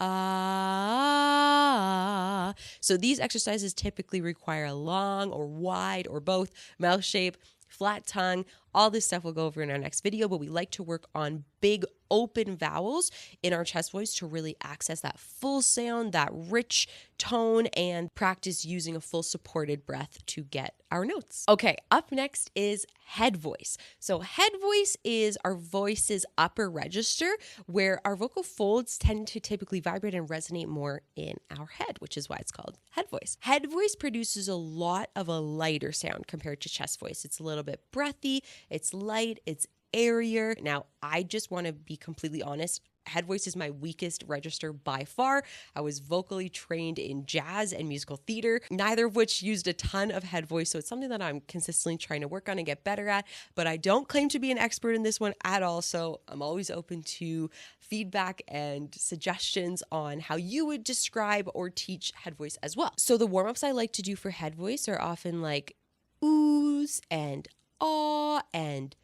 ah. So these exercises typically require a long or wide or both mouth shape, flat tongue. All this stuff we'll go over in our next video, but we like to work on big open vowels in our chest voice to really access that full sound, that rich tone, and practice using a full supported breath to get our notes. Okay, up next is head voice. So head voice is our voice's upper register where our vocal folds tend to typically vibrate and resonate more in our head, which is why it's called head voice. Head voice produces a lot of a lighter sound compared to chest voice. It's a little bit breathy, it's light, it's airier. Now, I just want to be completely honest. Head voice is my weakest register by far. I was vocally trained in jazz and musical theater, neither of which used a ton of head voice. So it's something that I'm consistently trying to work on and get better at, but I don't claim to be an expert in this one at all. So I'm always open to feedback and suggestions on how you would describe or teach head voice as well. So the warm-ups I like to do for head voice are often like oohs and ah and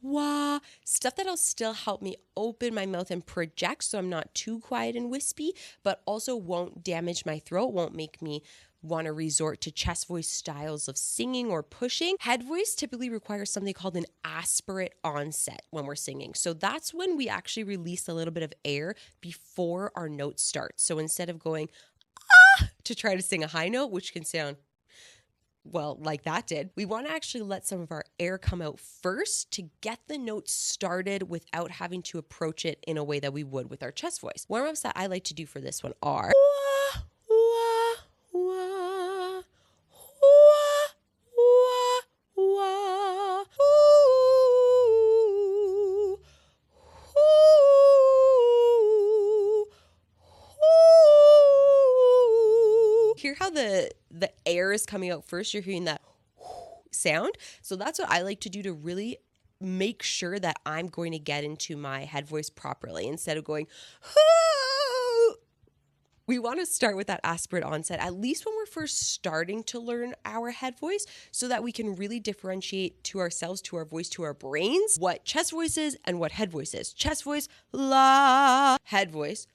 wah, stuff that'll still help me open my mouth and project so I'm not too quiet and wispy, but also won't damage my throat, won't make me want to resort to chest voice styles of singing or pushing. Head voice typically requires something called an aspirate onset when we're singing. So that's when we actually release a little bit of air before our note starts. So instead of going ah to try to sing a high note, which can sound like that did, we want to actually let some of our air come out first to get the note started without having to approach it in a way that we would with our chest voice. Warm-ups that I like to do for this one are wah, wah, wah, wah, wah, wah, ooh, ooh. Hear how the air is coming out first? You're hearing that sound. So that's what I like to do to really make sure that I'm going to get into my head voice properly instead of going, whoo. We want to start with that aspirate onset, at least when we're first starting to learn our head voice, so that we can really differentiate to ourselves, to our voice, to our brains, what chest voice is and what head voice is. Chest voice, la, head voice,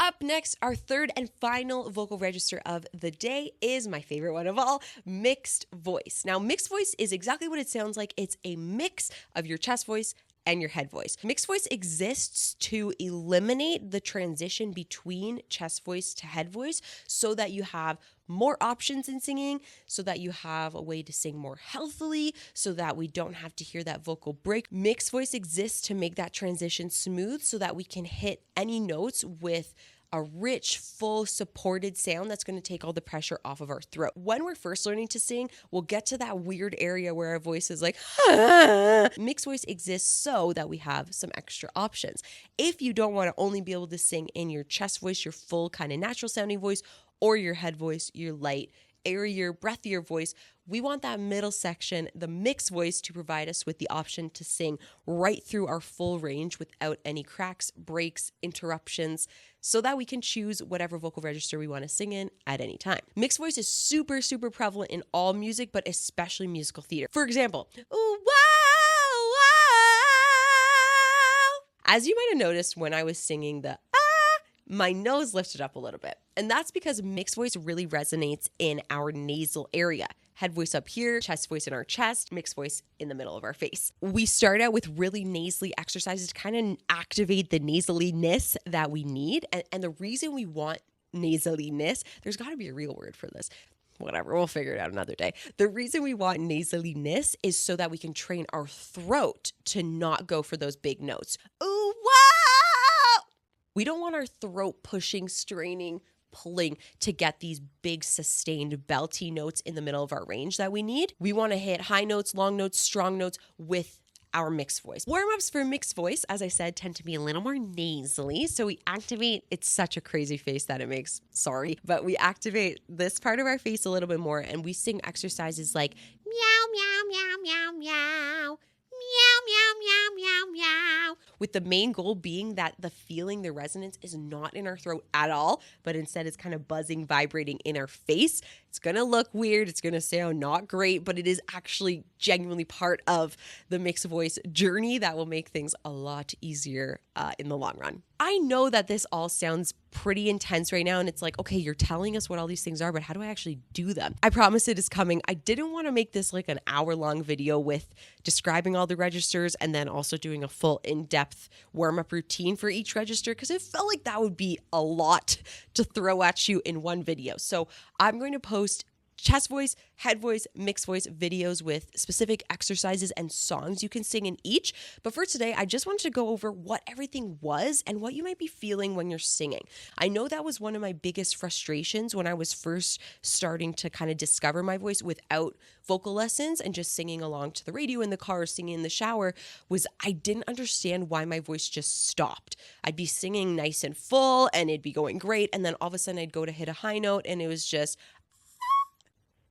up next, our third and final vocal register of the day is my favorite one of all, mixed voice. Now, mixed voice is exactly what it sounds like. It's a mix of your chest voice and your head voice. Mixed voice exists to eliminate the transition between chest voice to head voice so that you have more options in singing, so that you have a way to sing more healthily, so that we don't have to hear that vocal break. Mixed voice exists to make that transition smooth so that we can hit any notes with a rich, full, supported sound that's going to take all the pressure off of our throat. When we're first learning to sing, we'll get to that weird area where our voice is like, ah. Mixed voice exists so that we have some extra options. If you don't want to only be able to sing in your chest voice, your full kind of natural sounding voice, or your head voice, your light, airier, breathier voice, we want that middle section, the mixed voice, to provide us with the option to sing right through our full range without any cracks, breaks, interruptions, so that we can choose whatever vocal register we want to sing in at any time. Mixed voice is super, super prevalent in all music, but especially musical theater. For example, ooh, wow, wow. As you might have noticed when I was singing the my nose lifted up a little bit. And that's because mixed voice really resonates in our nasal area. Head voice up here, chest voice in our chest, mixed voice in the middle of our face. We start out with really nasally exercises to kind of activate the nasaliness that we need. And the reason we want nasaliness, there's got to be a real word for this. Whatever, we'll figure it out another day. The reason we want nasaliness is so that we can train our throat to not go for those big notes. Ooh, wow! We don't want our throat pushing, straining, pulling to get these big sustained belty notes in the middle of our range that we need. We want to hit high notes, long notes, strong notes with our mixed voice. Warm-ups for mixed voice, as I said, tend to be a little more nasally. So we activate, it's such a crazy face that it makes, sorry, but we activate this part of our face a little bit more and we sing exercises like meow, meow, meow, meow, meow. Meow, meow, meow, meow, meow. With the main goal being that the feeling, the resonance is not in our throat at all, but instead it's kind of buzzing, vibrating in our face, It's going to look weird. It's going to sound not great, but it is actually genuinely part of the mixed voice journey that will make things a lot easier in the long run. I know that this all sounds pretty intense right now, and it's like, okay, you're telling us what all these things are, but how do I actually do them? I promise it is coming. I didn't want to make this like an hour-long video with describing all the registers and then also doing a full in-depth warm-up routine for each register, because it felt like that would be a lot to throw at you in one video. So I'm going to post chest voice, head voice, mixed voice videos with specific exercises and songs you can sing in each. But for today, I just wanted to go over what everything was and what you might be feeling when you're singing. I know that was one of my biggest frustrations when I was first starting to kind of discover my voice without vocal lessons and just singing along to the radio in the car or singing in the shower, was I didn't understand why my voice just stopped. I'd be singing nice and full and it'd be going great, and then all of a sudden I'd go to hit a high note and it was just,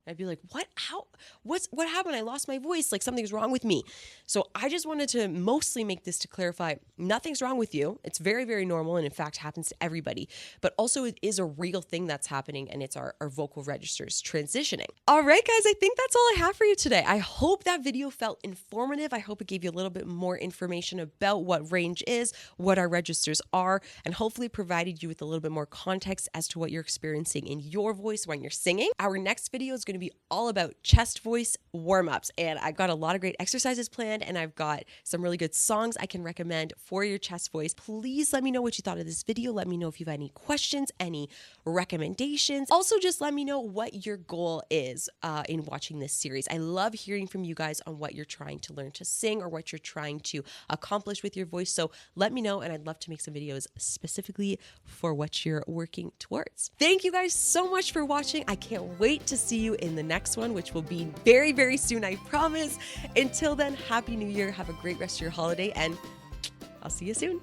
I'd be like, what happened? I lost my voice. Like something's wrong with me. So I just wanted to mostly make this to clarify, nothing's wrong with you. It's very, very normal. And in fact, happens to everybody, but also it is a real thing that's happening. And it's our vocal registers transitioning. All right, guys, I think that's all I have for you today. I hope that video felt informative. I hope it gave you a little bit more information about what range is, what our registers are, and hopefully provided you with a little bit more context as to what you're experiencing in your voice when you're singing. Our next video is going to be all about chest voice warm-ups, and I've got a lot of great exercises planned, and I've got some really good songs I can recommend for your chest voice. Please let me know what you thought of this video. Let me know if you've had any questions, any recommendations. Also, just let me know what your goal is in watching this series. I love hearing from you guys on what you're trying to learn to sing or what you're trying to accomplish with your voice. So let me know, and I'd love to make some videos specifically for what you're working towards. Thank you guys so much for watching. I can't wait to see you in the next one, which will be very, very soon, I promise. Until then, Happy New Year. Have a great rest of your holiday, and I'll see you soon.